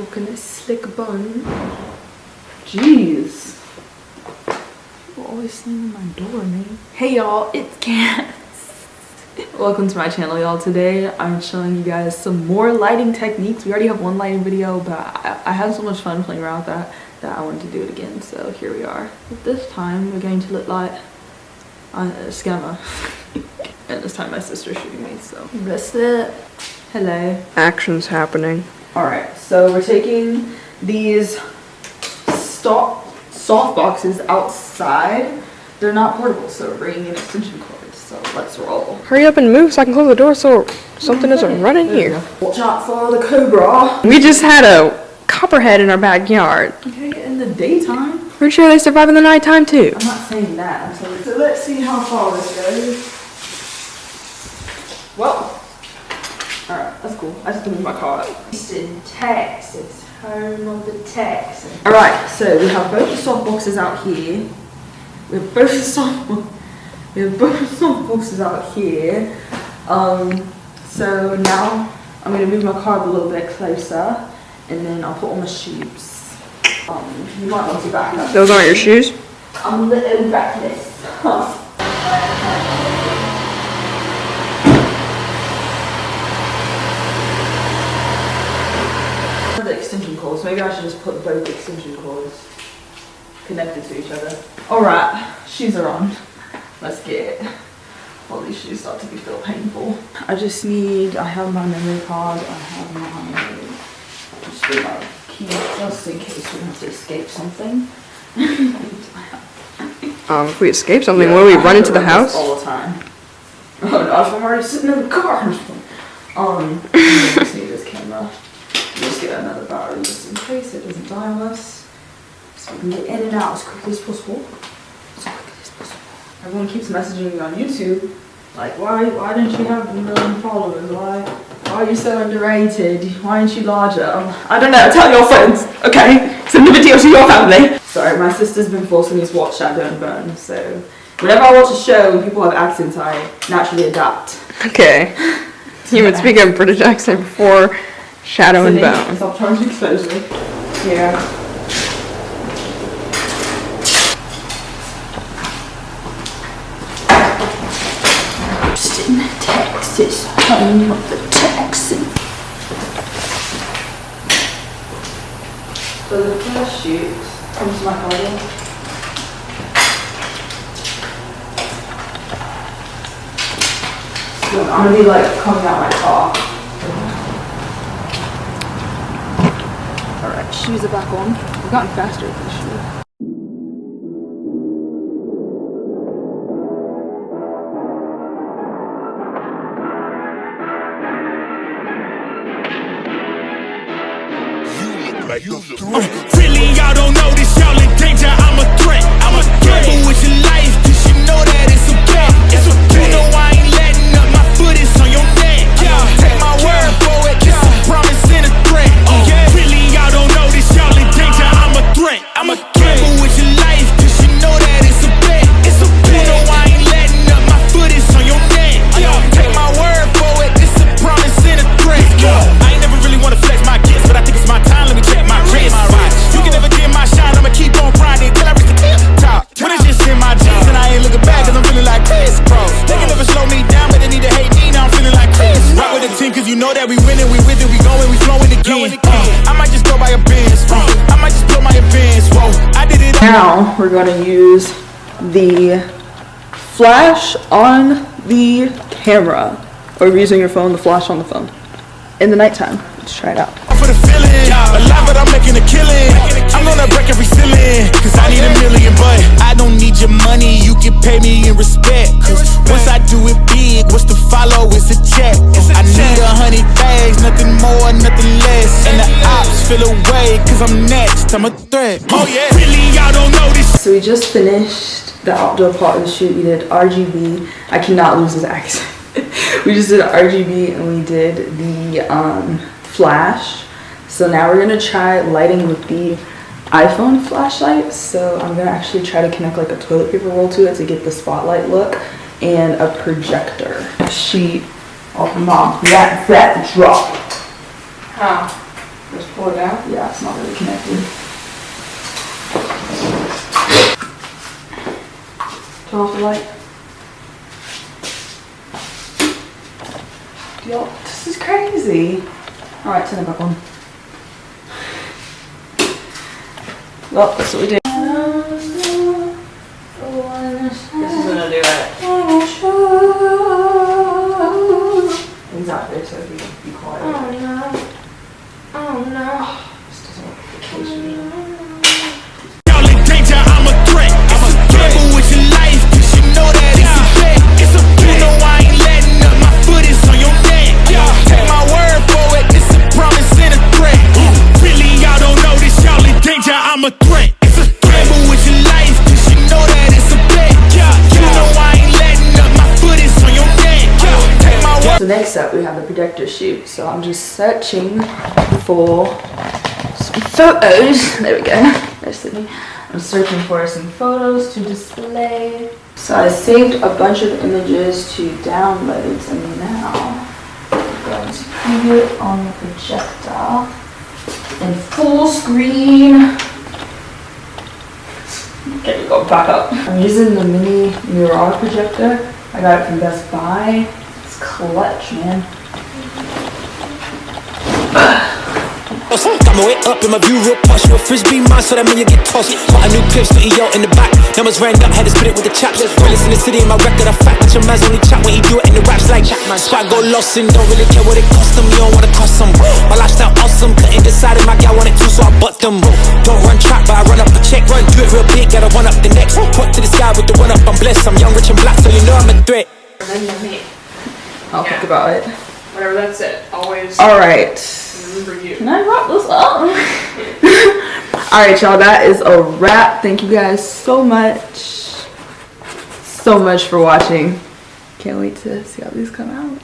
Looking at slick bun. Jeez. People always slamming my door, man. Hey y'all, it's Cass. Welcome to my channel, y'all. Today I'm showing you guys some more lighting techniques. We already have one lighting video, but I had so much fun playing around with that I wanted to do it again. So here we are. But this time we're going to look like a scammer. And this time my sister's shooting me, so that's it. Hello. Action's happening. Alright, so we're taking these soft boxes outside. They're not portable, so we're bringing in extension cords. So let's roll. Hurry up and move so I can close the door so something doesn't run in here. Watch out for the cobra. We just had a copperhead in our backyard. Okay, in the daytime. Pretty sure they survive in the nighttime too. I'm not saying that. So let's see how far this goes. Well. Alright, that's cool. I just moved my car up. Houston, Texas. Home of the Texans. Alright, so we have both the soft boxes out here. We have both the soft boxes out here. So now I'm gonna move my car up a little bit closer and then I'll put on my shoes. You might want to back up. Those aren't your shoes? I'm a little backless. The extension cords. Maybe I should just put both extension cords connected to each other. Alright, shoes are on. Let's get it. All these shoes start to feel painful. I have my memory card, I have my, just get my key just in case we have to escape something. If we escape something, yeah, will we run into the house? All the time. Oh no, I'm already sitting in the car. I just need this camera. Just get another battery just in case it doesn't die on us. So we can get in and out as quickly as possible. Everyone keeps messaging me on YouTube. Like, why didn't you have a million followers? Why are you so underrated? Why aren't you larger? I don't know, tell your friends, okay? Send the video to your family. Sorry, my sister's been forcing me to watch Shadow and Bone, so whenever I watch a show and people have accents, I naturally adapt. Okay. You would speak a British accent before Shadow and Bone. Stop trying to expose me. Yeah. Houston, Texas, home of the Texans. So the first shoot comes to my car. So I'm gonna be like coming out my car. Alright, shoes are back on. We've gotten faster with this shoe. Really, y'all don't know this, y'all in danger, I'm a threat. I'm a gamble with your life, cause you know that it's okay. It's okay. You know I ain't letting up, my foot is on your neck. Take my word for it, it's a promise and a threat. Really, y'all don't know this, y'all in danger, I'm a threat. I'm a gamble with your life, cause you know that it's a bet. It's okay. You know I ain't letting up, my foot is on your neck. Take my word for it, it's a promise and a threat. I ain't never really wanna flex my gifts, but I think it's my time, let me check my wrist. You can never get my shine, I'ma keep on grinding till I reach the top. When it's just in my jeans and I ain't looking back, cause I'm feeling like Chris, bro. They can never slow me down, but they need to hate me, now I'm feeling like Chris. Rock with the team, cause you know that we winning, we with it, we going, we flowing again. I might just go by a Benz, I might just blow my advance, whoa. I did it. Now we're gonna use the flash on the camera, or using your phone, the flash on the phone, in the nighttime. Let's try it out. For the feeling, alive but I'm making a killing. I'm gonna break every ceiling, cause I need a million, but I don't need your money, you can pay me in respect. Cause once I do it big, what's to follow is a check. I need 100 bags, nothing more, nothing less. And the ops feel away, cause I'm next, I'm a threat. Oh yeah, really y'all don't know this. So we just finished the outdoor part of the shoot. We did RGB, I cannot lose this accent. We just did RGB and we did the flash. So now we're gonna try lighting with the iPhone flashlight. So I'm gonna actually try to connect like a toilet paper roll to it to get the spotlight look, and a projector sheet of my that drop. How? Just pull it out. Yeah, it's not really connected. Turn off the light. Yo, this is crazy. Alright, turn it back on. Well, that's what we do. This is gonna do it. Exactly, so be quiet. Oh no. Oh no. This doesn't work for vacation. Y'all in danger, I'm a threat. I'm a gamble with your life, cause you know that it's a bet. It's a bet. You know I ain't letting up, my foot is on your neck. Take my word for it, it's a promise and a threat. Really, y'all don't know this, y'all in danger, I'm a threat. It's a gamble with your life, cause you know that it's a bet. You know I ain't letting up, my foot is on your neck. Take my word. So next up we have the projector shoot. So I'm just searching for some photos. There we go. There's Sydney. I'm searching for some photos to display. So I saved a bunch of images to download, and now I'm going to preview it on the projector in full screen. Okay, we go back up. I'm using the mini Mirage projector. I got it from Best Buy. It's clutch, man. Got my way up in my view real posh. You a frisbee man, so that mean you get tossed. Got a new clip, spitty yo in the back. Numbers ran up, had to spit it with the chaps. Realest in the city, in my record, I fact that your man's only chat when he do it in the raps like Spot go lost and don't really care what it cost them. You don't wanna cost them. My lifestyle awesome, couldn't decide if my gal wanted to, so I bought them. Don't run track, but I run up a check. Run, do it real big, gotta run up the next. Point to the sky with the one up, I'm blessed. I'm young, rich and black, so you know I'm a threat. And then you meet. I'll think about it. Whatever, that's it. Always. Alright. Remember you. Can I wrap this up? Alright, y'all, that is a wrap. Thank you guys so much for watching. Can't wait to see how these come out.